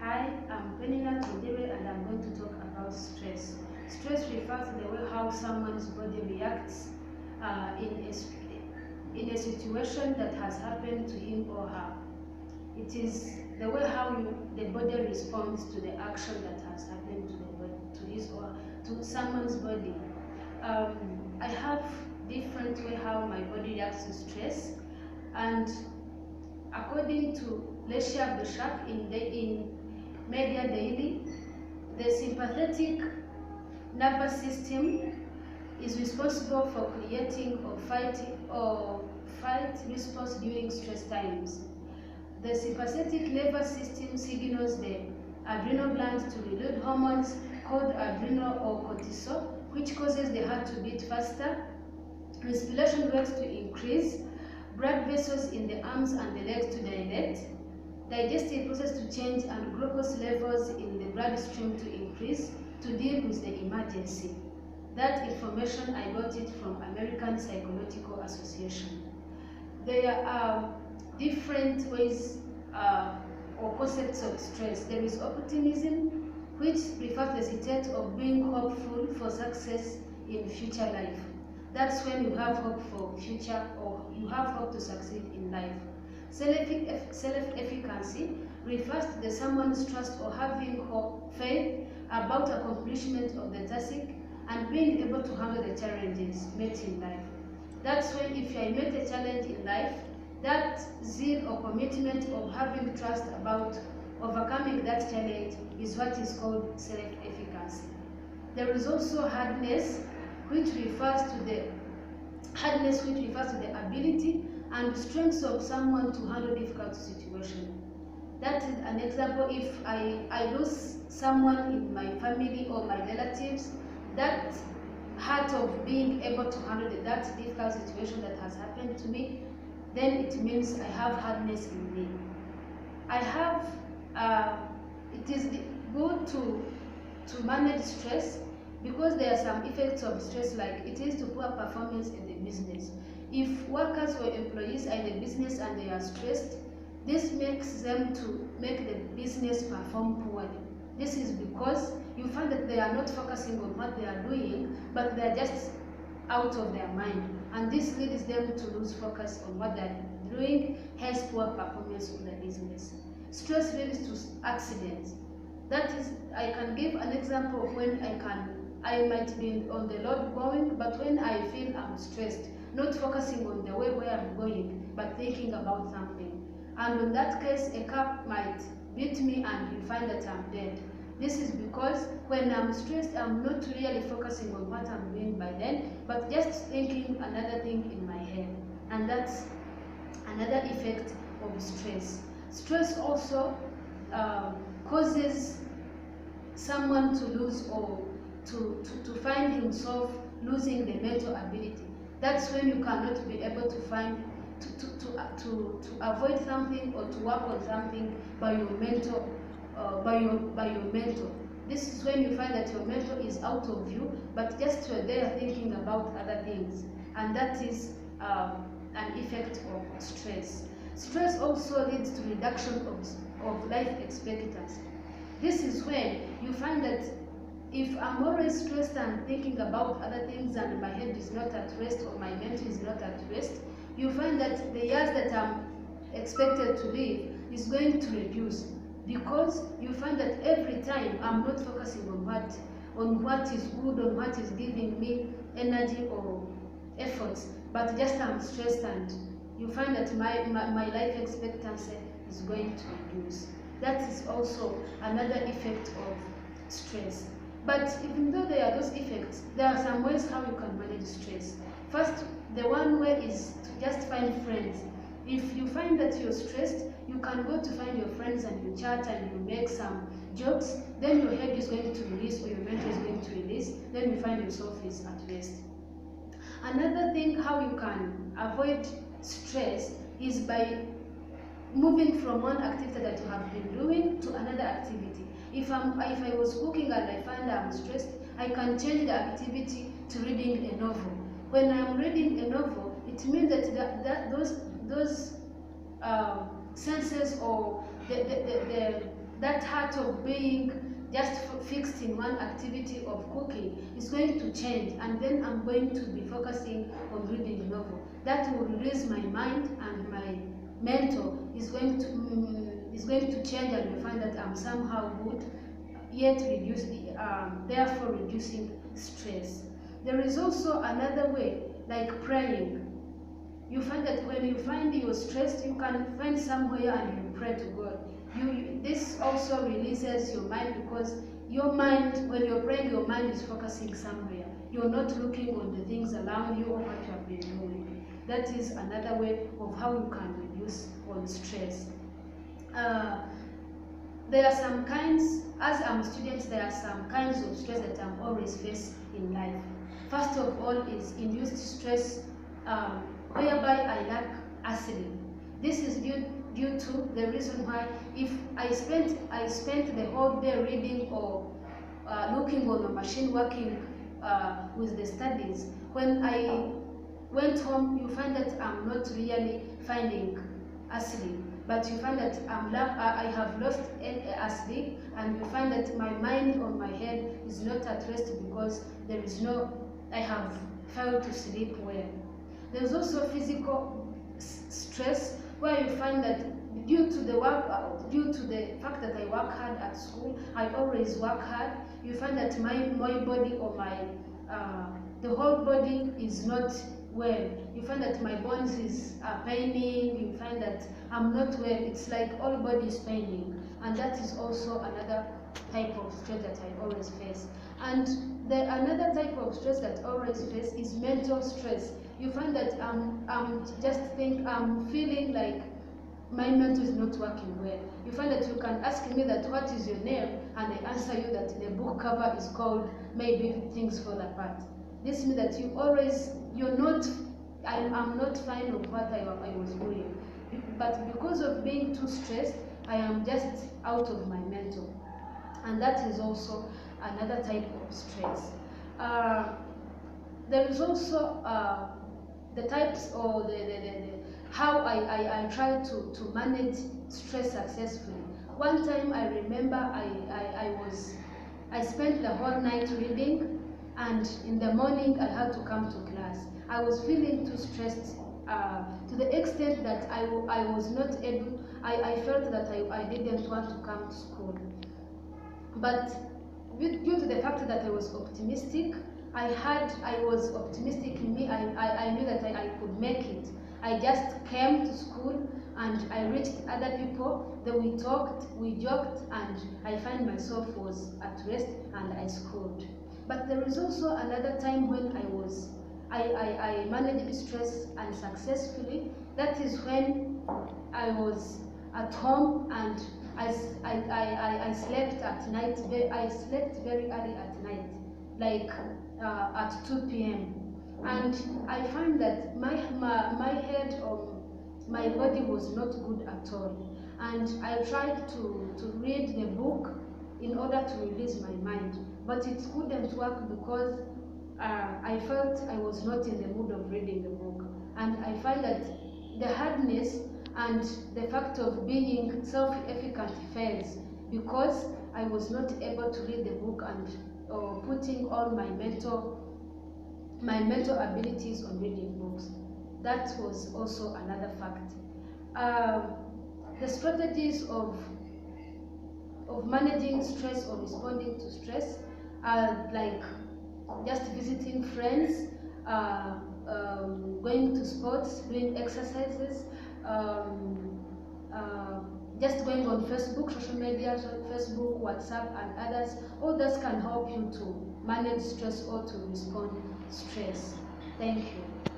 Hi, I'm Penina Tondebe and I'm going to talk about stress. Stress refers to the way how someone's body reacts in a situation that has happened to him or her. It is the way how the body responds to the action that has happened to his or to someone's body. I have different way how my body reacts to stress, and according to Lecia Bishak in Media Daily, the sympathetic nervous system is responsible for creating or fight response during stress times. The sympathetic nervous system signals the adrenal glands to release hormones called adrenal or cortisol, which causes the heart to beat faster, respiration rates to increase, blood vessels in the arms and the legs to dilate, digestive process to change, and glucose levels in the bloodstream to increase to deal with the emergency. That information, I got it from American Psychological Association. There are different ways or concepts of stress. There is optimism, which refers to the state of being hopeful for success in future life. That's when you have hope for future, or you have hope to succeed in life. Self-efficacy refers to someone's trust or having faith about accomplishment of the task and being able to handle the challenges met in life. That's when if I met a challenge in life, that zeal or commitment of having trust about overcoming that challenge is what is called self-efficacy. There is also hardness, which refers to the ability and strength of someone to handle difficult situations. That is an example. If I lose someone in my family or my relatives, that heart of being able to handle that difficult situation that has happened to me, then it means I have hardness in me. It is good to manage stress, because there are some effects of stress, like it is to poor performance in the business. If workers or employees are in the business and they are stressed, this makes them to make the business perform poorly. This is because you find that they are not focusing on what they are doing, but they are just out of their mind. And this leads them to lose focus on what they are doing, hence poor performance of the business. Stress leads to accidents. That is, I can give an example of when I might be on the road going, but when I feel I'm stressed, not focusing on the way where I'm going, but thinking about something. And in that case, a car might beat me and you find that I'm dead. This is because when I'm stressed, I'm not really focusing on what I'm doing by then, but just thinking another thing in my head. And that's another effect of stress. Stress also causes someone to lose or to find himself losing the mental ability. That's when you cannot be able to find to avoid something or to work on something by your mental by your mental. This is when you find that your mental is out of view, but just you're there thinking about other things, and that is an effect of stress. Stress also leads to reduction of life expectancy. This is when you find that if I'm always stressed and thinking about other things and my head is not at rest or my mental is not at rest, you find that the years that I'm expected to live is going to reduce, because you find that every time I'm not focusing on what is good, on what is giving me energy or efforts, but just I'm stressed, and you find that my life expectancy is going to reduce. That is also another effect of stress. But even though there are those effects, there are some ways how you can manage stress. First, the one way is to just find friends. If you find that you're stressed, you can go to find your friends and you chat and you make some jokes, then your head is going to release or your mental is going to release, then you find yourself is at rest. Another thing how you can avoid stress is by moving from one activity that you have been doing to another activity. If I was cooking and I find I'm stressed, I can change the activity to reading a novel. When I'm reading a novel, it means that those senses or the that heart of being just fixed in one activity of cooking is going to change, and then I'm going to be focusing on reading the novel. That will release my mind, and my mentor is going to change, and you find that I'm somehow good, yet therefore reducing stress. There is also another way, like praying. You find that when you find you're stressed, you can find somewhere and you pray to God. This also releases your mind, because your mind, when you're praying, your mind is focusing somewhere. You're not looking on the things around you or what you have been doing. That is another way of how you can reduce on stress. There are some kinds, as I'm students, there are some kinds of stress that I'm always faced in life. First of all is induced stress, whereby I lack acid. This is due to the reason why, if I spent the whole day reading or looking on a machine, working with the studies, when I went home, you find that I'm not really finding asleep, but you find that I have lost asleep, and you find that my mind on my head is not at rest, because I have failed to sleep well. There's also physical stress, where you find that due to the fact that I work hard at school, I always work hard, you find that my body, or the whole body is not well. You find that my bones is paining, you find that I'm not well, it's like all body is paining, and that is also another type of stress that I always face. And another type of stress that I always face is mental stress. You find that I'm feeling like my mental is not working well. You find that you can ask me that what is your name, and I answer you that the book cover is called Maybe Things Fall Apart. This means that I'm not fine of what I was doing. But because of being too stressed, I am just out of my mental. And that is also another type of stress. There is also the types, or how I try to manage stress successfully. One time I remember I spent the whole night reading, and in the morning I had to come to class. I was feeling too stressed to the extent that I was not able, I felt that I didn't want to come to school. But due to the fact that I was optimistic, I was optimistic in me, I knew that I could make it. I just came to school, and I reached other people, then we talked, we joked, and I find myself was at rest, and I schooled. But there is also another time when I managed stress unsuccessfully. That is when I was at home, and I slept at night. I slept very early at night, like at 2 p.m. And I find that my head or my body was not good at all. And I tried to read the book in order to release my mind, but it couldn't work, because I felt I was not in the mood of reading the book. And I find that the hardness and the fact of being self-efficacy fails, because I was not able to read the book and putting all my mental abilities on reading books. That was also another fact. The strategies of managing stress or responding to stress are like just visiting friends, going to sports, doing exercises, just going on Facebook, social media, Facebook, WhatsApp, and others. All this can help you to manage stress or to respond to stress. Thank you.